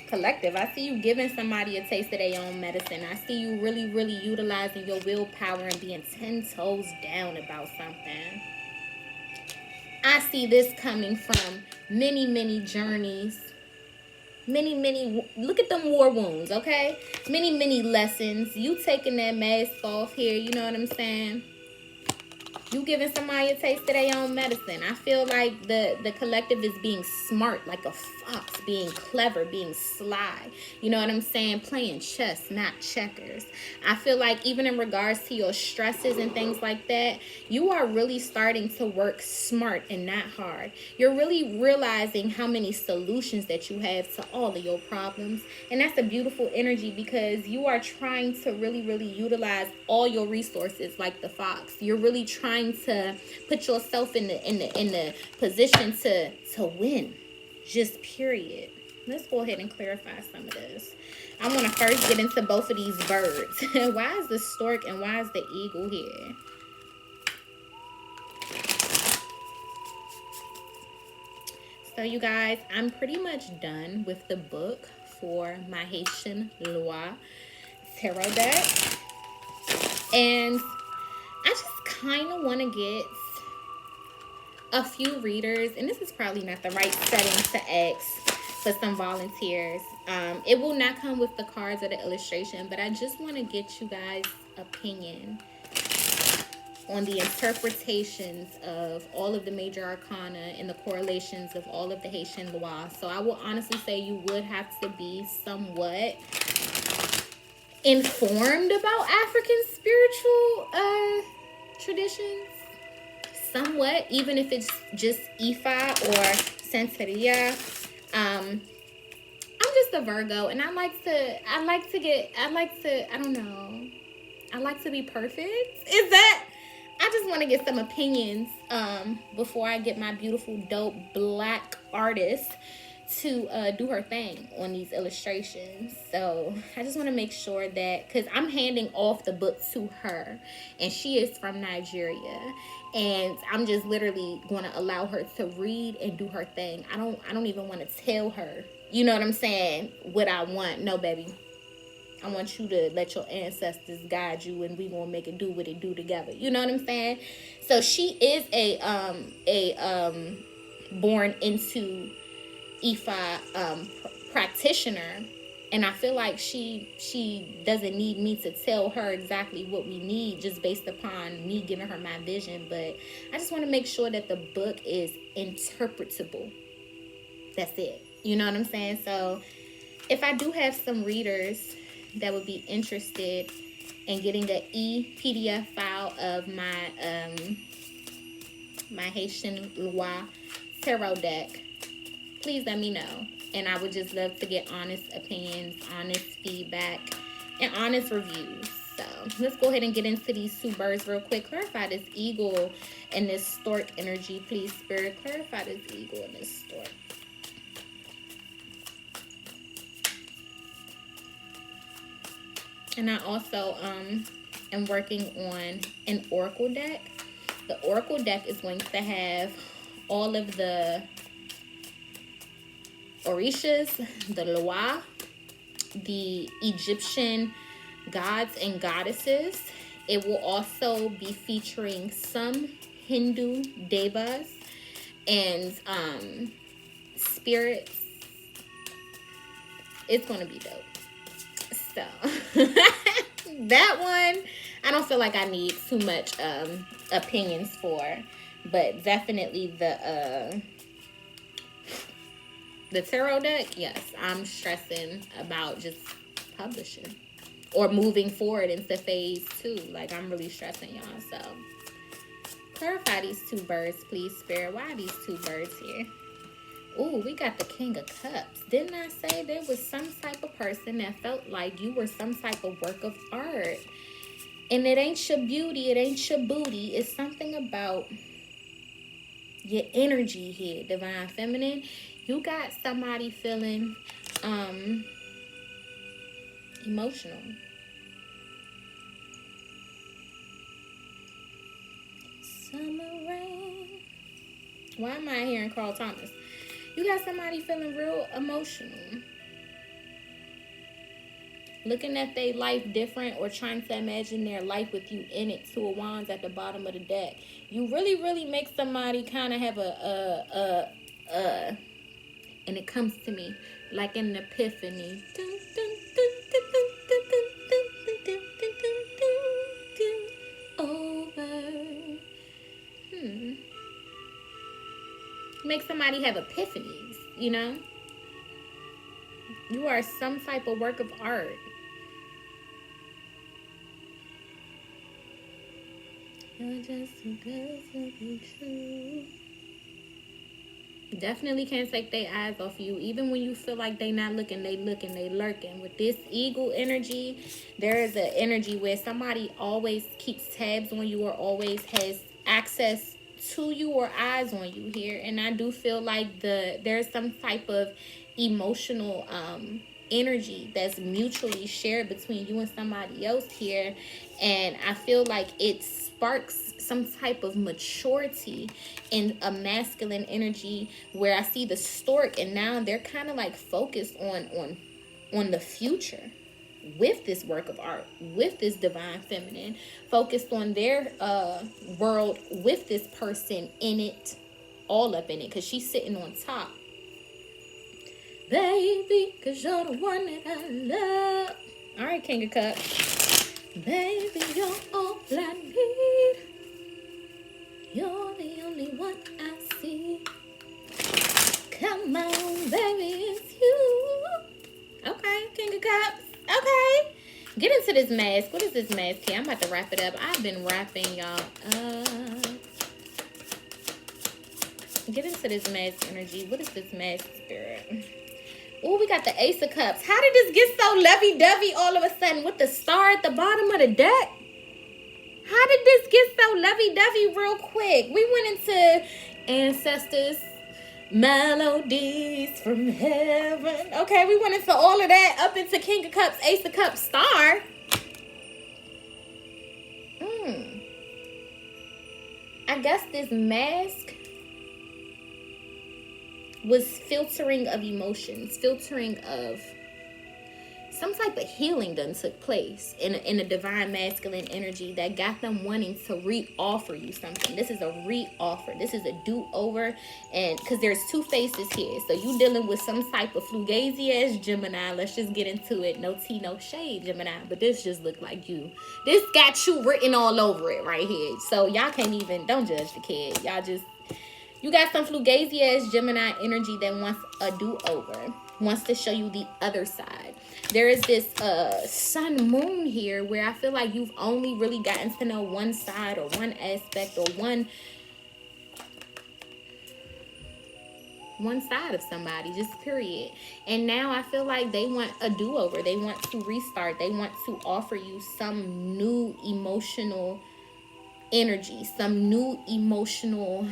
S1: Collective, I see you giving somebody a taste of their own medicine. I see you really, really utilizing your willpower and being 10 toes down about something. I see this coming from many, many journeys. Many, look at them war wounds, okay? Many lessons. You taking that mask off here, you know what I'm saying? You giving somebody a taste of their own medicine. I feel like the collective is being smart, like a fox, being clever, being sly. You know what I'm saying? Playing chess, not checkers. I feel like even in regards to your stresses and things like that, you are really starting to work smart and not hard. You're really realizing how many solutions that you have to all of your problems. And that's a beautiful energy, because you are trying to really, really utilize all your resources like the fox. You're really trying to put yourself in the position to win, just period. Let's go ahead and clarify some of this. I want to first get into both of these birds. Why is the stork and why is the eagle here? So you guys, I'm pretty much done with the book for my Haitian Loire tarot deck, and I just kind of want to get a few readers, and this is probably not the right setting to ask for some volunteers. It will not come with the cards or the illustration, but I just want to get you guys' opinion on the interpretations of all of the major arcana and the correlations of all of the Haitian Loire. So I will honestly say you would have to be somewhat informed about African spiritual traditions, somewhat, even if it's just Ifa or Santeria. I'm just a Virgo, and I like to be perfect. Is that, I just want to get some opinions before I get my beautiful, dope black artist to do her thing on these illustrations. So I just want to make sure that, because I'm handing off the book to her, and she is from Nigeria, and I'm just literally going to allow her to read and do her thing. I don't even want to tell her, you know what I'm saying, what I want. No, baby, I want you to let your ancestors guide you, and we gonna make it do what it do together. You know what I'm saying? So she is a born into Ifa practitioner, and I feel like she doesn't need me to tell her exactly what we need, just based upon me giving her my vision. But I just want to make sure that the book is interpretable. That's it. You know what I'm saying? So if I do have some readers that would be interested in getting an PDF file of my my Haitian Loire tarot deck, please let me know. And I would just love to get honest opinions, honest feedback, and honest reviews. So let's go ahead and get into these two birds real quick. Clarify this eagle and this stork energy, please, Spirit. Clarify this eagle and this stork. And I also am working on an oracle deck. The oracle deck is going to have all of the Orishas, the Loa, the Egyptian gods and goddesses. It will also be featuring some Hindu devas and spirits. It's going to be dope. So that one, I don't feel like I need too much opinions for, but definitely the tarot deck, yes, I'm stressing about just publishing or moving forward into phase 2. Like, I'm really stressing, y'all. So clarify these two birds, please, Spirit. Why are these two birds here? Ooh, we got the King of Cups. Didn't I say there was some type of person that felt like you were some type of work of art? And it ain't your beauty, it ain't your booty. It's something about your energy here, Divine Feminine. You got somebody feeling emotional. Summer rain. Why am I hearing Carl Thomas? You got somebody feeling real emotional. Looking at their life different, or trying to imagine their life with you in it. Two of Wands at the bottom of the deck. You really, really make somebody kind of have and it comes to me like an epiphany. Over. Make somebody have epiphanies, you know? You are some type of work of art. You're just too good to be true. Definitely can't take their eyes off you. Even when you feel like they not looking, they looking, they lurking. With this eagle energy, there is an energy where somebody always keeps tabs on you, or always has access to you or eyes on you here. And I do feel like there's some type of emotional energy that's mutually shared between you and somebody else here. And I feel like it sparks some type of maturity in a masculine energy, where I see the stork, and now they're kind of like focused on the future with this work of art, with this divine feminine, focused on their world with this person in it, all up in it, because she's sitting on top. Baby, because you're the one that I love. All right, King of Cups. Baby, you're all I need. You're the only one I see. Come on, baby, it's you. Okay, King of Cups. Okay. Get into this mask. What is this mask here? I'm about to wrap it up. I've been wrapping y'all up. Get into this mask energy. What is this mask spirit? Oh, we got the Ace of Cups. How did this get so lovey-dovey all of a sudden with the star at the bottom of the deck? How did this get so lovey-dovey real quick? We went into ancestors, melodies from heaven. Okay, we went into all of that, up into King of Cups, Ace of Cups, star. I guess this mask was filtering of emotions, filtering of some type of healing done took place in a divine masculine energy that got them wanting to re-offer you something. This is a re-offer. This is a do-over. And because there's two faces here. So you dealing with some type of fugazi-ass Gemini. Let's just get into it. No tea, no shade, Gemini. But this just look like you. This got you written all over it right here. So y'all can't even, don't judge the kid. Y'all just, you got some fugazi-ass Gemini energy that wants a do-over. Wants to show you the other side. There is this sun moon here where I feel like you've only really gotten to know one side or one aspect or one side of somebody, just period. And now I feel like they want a do-over. They want to restart. They want to offer you some new emotional energy, some new emotional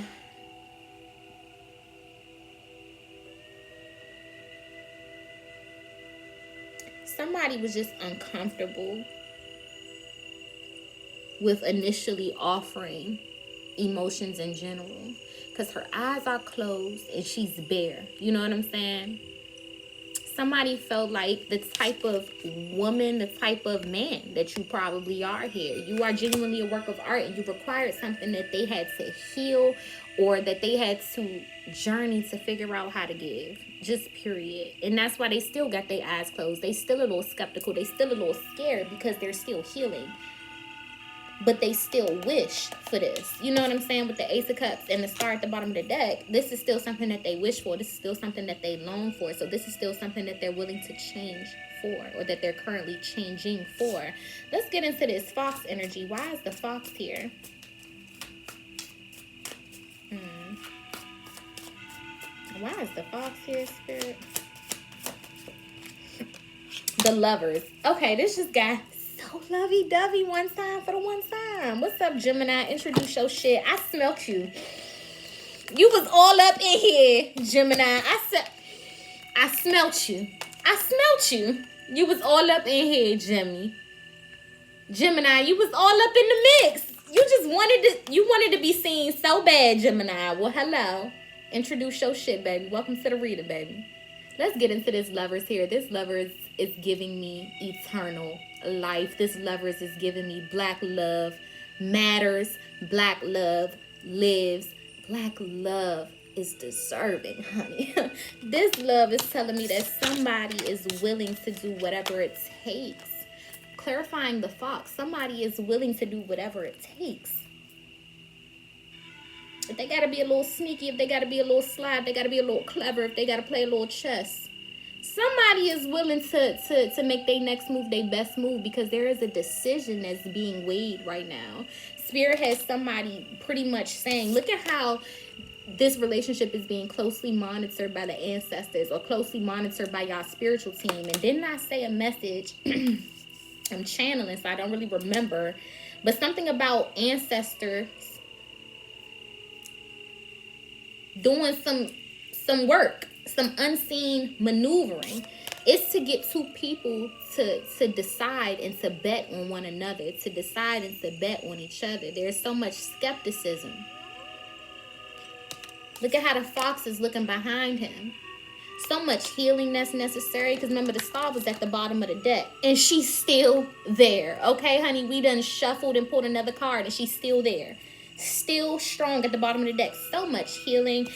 S1: somebody was just uncomfortable with initially offering emotions in general because her eyes are closed and she's bare. You know what I'm saying? Somebody felt like the type of woman, the type of man that you probably are here. You are genuinely a work of art and you required something that they had to heal or that they had to journey to figure out how to give. Just period. And that's why they still got their eyes closed. They still a little skeptical. They still a little scared because they're still healing. But they still wish for this. You know what I'm saying? With the Ace of Cups and the star at the bottom of the deck, this is still something that they wish for. This is still something that they long for. So this is still something that they're willing to change for, or that they're currently changing for. Let's get into this fox energy. Why is the fox here? Why is the fox here, Spirit? The Lovers. Okay, this just got so lovey-dovey one time for the one time. What's up, Gemini? Introduce your shit. I smelt you. You was all up in here, Gemini. I smelt you. I smelt you. You was all up in here, Gemini, you was all up in the mix. You wanted to be seen so bad, Gemini. Well, hello. Introduce your shit, baby. Welcome to the reader, baby. Let's get into this Lovers here. This Lovers is giving me eternal life. This Lovers is giving me black love matters. Black love lives. Black love is deserving, honey. This love is telling me that somebody is willing to do whatever it takes. Clarifying the fox. Somebody is willing to do whatever it takes. If they got to be a little sneaky, if they got to be a little sly, if they got to be a little clever, if they got to play a little chess. Somebody is willing to make their next move their best move because there is a decision that's being weighed right now. Spirit has somebody pretty much saying, look at how this relationship is being closely monitored by the ancestors or closely monitored by y'all spiritual team. And didn't I say a message? I'm channeling, so I don't really remember. But something about ancestors doing some work, some unseen maneuvering. It's to get two people to decide and to bet on one another, to decide and to bet on each other. There's so much skepticism. Look at how the fox is looking behind him. So much healing that's necessary. Because remember, the star was at the bottom of the deck. And she's still there. Okay, honey? We done shuffled and pulled another card. And she's still there. Still strong at the bottom of the deck. So much healing.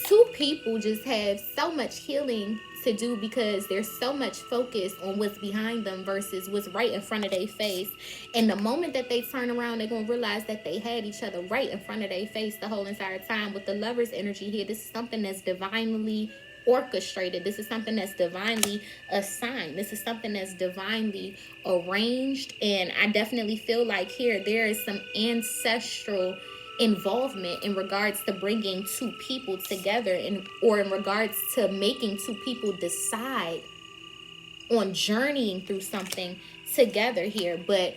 S1: Two people just have so much healing to do because there's so much focus on what's behind them versus what's right in front of their face. And the moment that they turn around, they're going to realize that they had each other right in front of their face the whole entire time. With the Lovers energy here, this is something that's divinely orchestrated. This is something that's divinely assigned. This is something that's divinely arranged. And I definitely feel like here there is some ancestral involvement in regards to bringing two people together, or in regards to making two people decide on journeying through something together here. But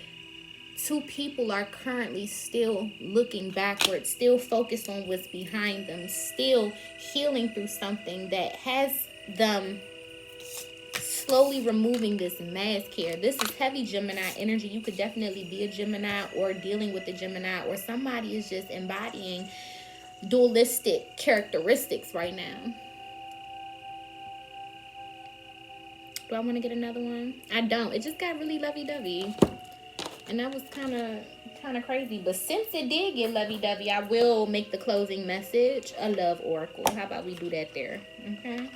S1: two people are currently still looking backwards, still focused on what's behind them, still healing through something that has them slowly removing this mask here. This is heavy Gemini energy. You could definitely be a Gemini or dealing with a Gemini, or somebody is just embodying dualistic characteristics right now. Do I want to get another one? I don't. It just got really lovey-dovey. And that was kind of crazy. But since it did get lovey-dovey, I will make the closing message a love oracle. How about we do that there? Okay.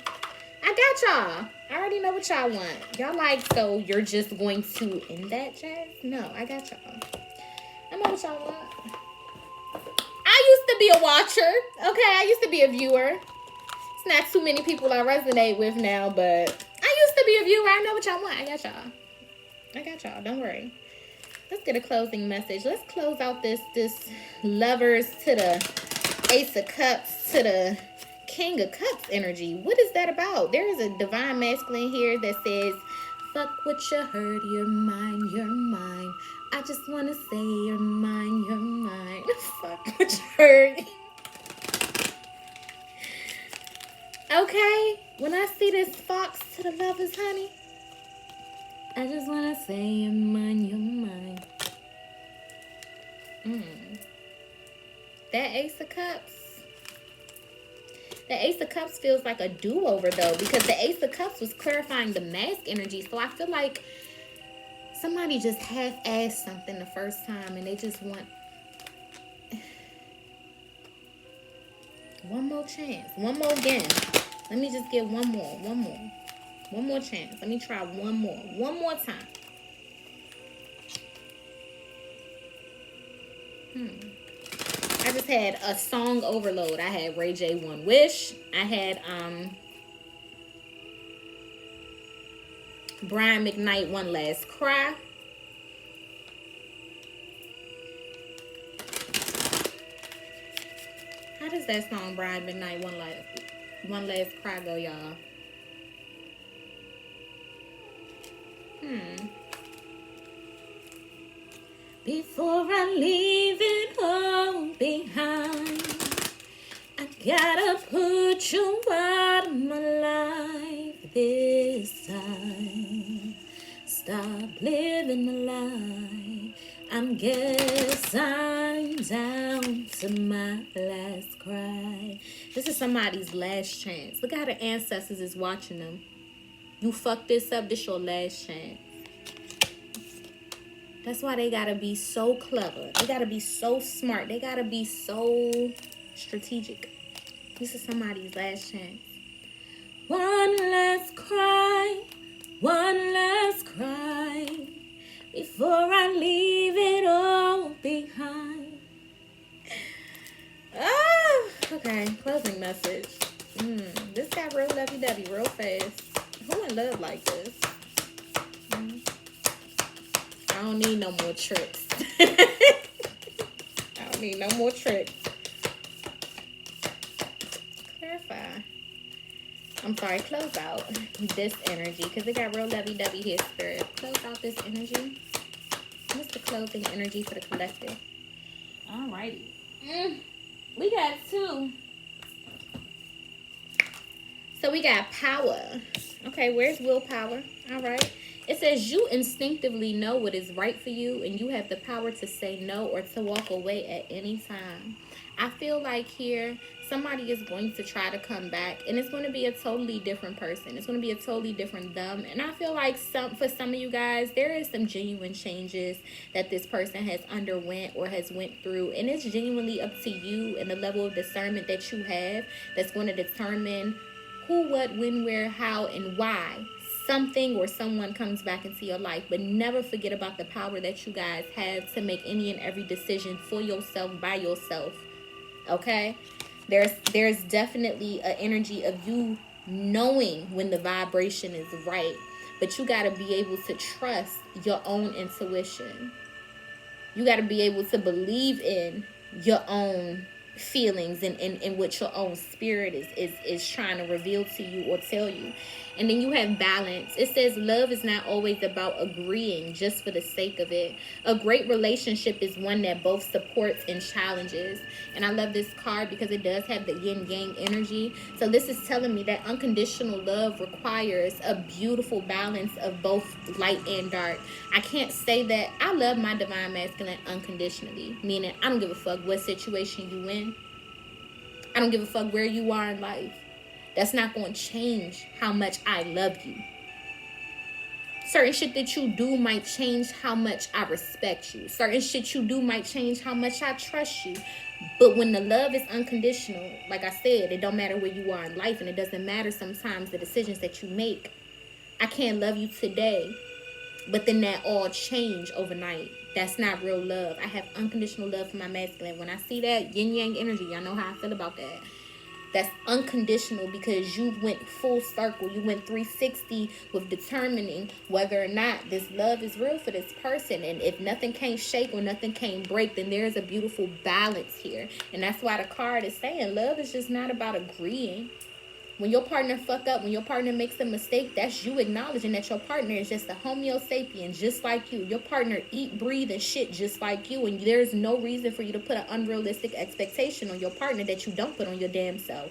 S1: I got y'all. I already know what y'all want. Y'all like, so you're just going to end that, Jazz? No, I got y'all. I know what y'all want. I used to be a watcher. Okay, I used to be a viewer. It's not too many people I resonate with now, but I used to be a viewer. I know what y'all want. I got y'all. I got y'all. Don't worry. Let's get a closing message. Let's close out this Lovers to the Ace of Cups to the King of Cups energy. What is that about? There is a divine masculine here that says, fuck what you heard, you're mine, you're mine. I just want to say you're mine, you're mine. Fuck what you heard. Okay, when I see this fox to the lovers, honey, I just want to say you're mine, you're mine. That Ace of Cups. The Ace of Cups feels like a do-over, though, because the Ace of Cups was clarifying the mask energy. So I feel like somebody just half-assed something the first time, and they just want one more chance, one more again. Let me just get one more chance. Let me try one more time. I just had a song overload. I had Ray J, One Wish. I had Brian McKnight, One Last Cry. How does that song, Brian McKnight, One Last Cry, go, y'all? Before I leave it all behind, I gotta put you out of my life this time. Stop living the lie. I guess I'm down to my last cry. This is somebody's last chance. Look how the ancestors is watching them. You fuck this up, this your last chance. That's why they gotta be so clever. They gotta be so smart. They gotta be so strategic. This is somebody's last chance. One last cry, one last cry, before I leave it all behind. Oh, okay, closing message. This got real lovey-dovey real fast. Who in love like this? I don't need no more tricks. I don't need no more tricks. Clarify. I'm sorry, close out this energy because it got real lovey-dovey here, Spirit. Close out this energy. What's the closing energy for the collective? Alrighty. We got two. So we got power. Okay, where's willpower? All right. It says you instinctively know what is right for you and you have the power to say no or to walk away at any time. I feel like here somebody is going to try to come back and it's going to be a totally different person. It's going to be a totally different them. And I feel like for some of you guys, there is some genuine changes that this person has underwent or has went through. And it's genuinely up to you and the level of discernment that you have that's going to determine who, what, when, where, how, and why something or someone comes back into your life. But never forget about the power that you guys have to make any and every decision for yourself, by yourself. Okay? There's definitely an energy of you knowing when the vibration is right. But you got to be able to trust your own intuition. You got to be able to believe in your own feelings and what your own spirit is trying to reveal to you or tell you. And then you have balance. It says love is not always about agreeing just for the sake of it. A great relationship is one that both supports and challenges. And I love this card because it does have the yin yang energy. So this is telling me that unconditional love requires a beautiful balance of both light and dark. I can't say that I love my divine masculine unconditionally, meaning I don't give a fuck what situation you in. I don't give a fuck where you are in life. That's not going to change how much I love you. Certain shit that you do might change how much I respect you. Certain shit you do might change how much I trust you. But when the love is unconditional, like I said, it don't matter where you are in life, and it doesn't matter sometimes the decisions that you make. I can't love you today, but then that all change overnight. That's not real love. I have unconditional love for my masculine. When I see that yin yang energy, y'all know how I feel about that. That's unconditional because you went full circle. You went 360 with determining whether or not this love is real for this person. And if nothing can't shake or nothing can't break, then there's a beautiful balance here. And that's why the card is saying love is just not about agreeing. When your partner fuck up, when your partner makes a mistake, that's you acknowledging that your partner is just a homo sapien, just like you. Your partner eat, breathe, and shit just like you. And there's no reason for you to put an unrealistic expectation on your partner that you don't put on your damn self.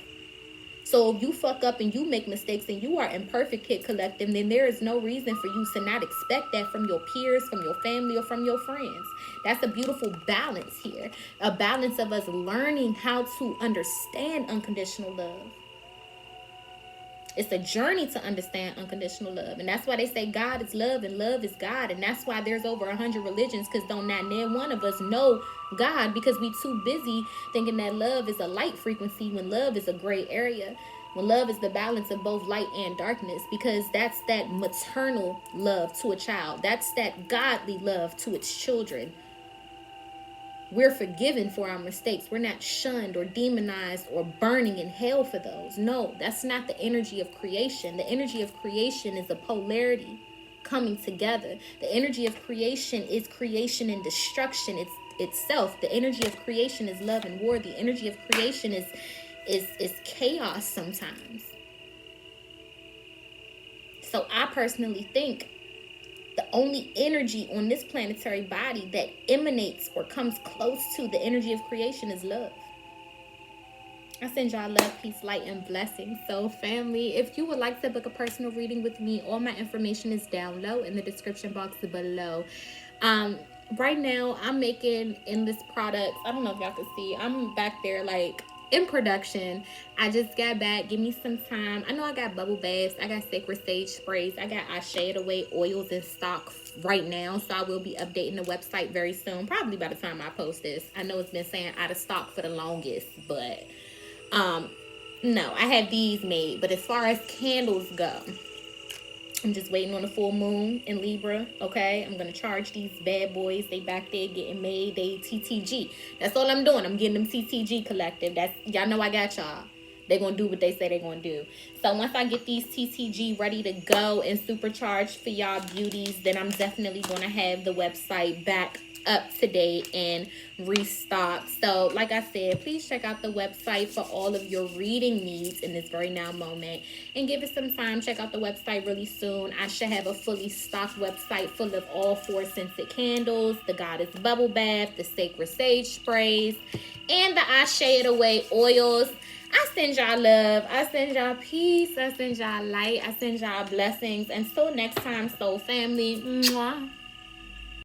S1: So if you fuck up and you make mistakes and you are imperfect, Kid Collective, then there is no reason for you to not expect that from your peers, from your family, or from your friends. That's a beautiful balance here. A balance of us learning how to understand unconditional love. It's a journey to understand unconditional love. And that's why they say God is love and love is God. And that's why there's over 100 religions, because don't not one of us know God, because we too busy thinking that love is a light frequency when love is a gray area. When love is the balance of both light and darkness, because that's that maternal love to a child. That's that godly love to its children. We're forgiven for our mistakes. We're not shunned or demonized or burning in hell for those. No, that's not the energy of creation. The energy of creation is a polarity coming together. The energy of creation is creation and destruction. It's itself. The energy of creation is love and war. The energy of creation is chaos sometimes. So I personally think the only energy on this planetary body that emanates or comes close to the energy of creation is love. I send y'all love, peace, light, and blessings. So family, if you would like to book a personal reading with me, all my information is down low in the description box below. Right now I'm making endless products. I don't know if y'all can see. I'm back there like in production. I just got back. Give me some time. I know I got bubble baths. I got sacred sage sprays. I got I Shade Away oils in stock right now. So I will be updating the website very soon. Probably by the time I post this. I know it's been saying out of stock for the longest. But no, I have these made. But as far as candles go, I'm just waiting on the full moon in Libra, okay? I'm going to charge these bad boys. They back there getting made. They TTG. That's all I'm doing. I'm getting them TTG Collective. That's, y'all know I got y'all. They're going to do what they say they're going to do. So once I get these TTG ready to go and supercharged for y'all beauties, then I'm definitely going to have the website back up to date and restock. So like I said, please check out the website for all of your reading needs in this very now moment, and give it some time. Check out the website really soon. I should have a fully stocked website full of all 4 scented candles, the Goddess Bubble Bath, the Sacred Sage sprays, and the I Shade Away oils. I send y'all love. I send y'all peace. I send y'all light. I send y'all blessings. Until next time, soul family. Mwah.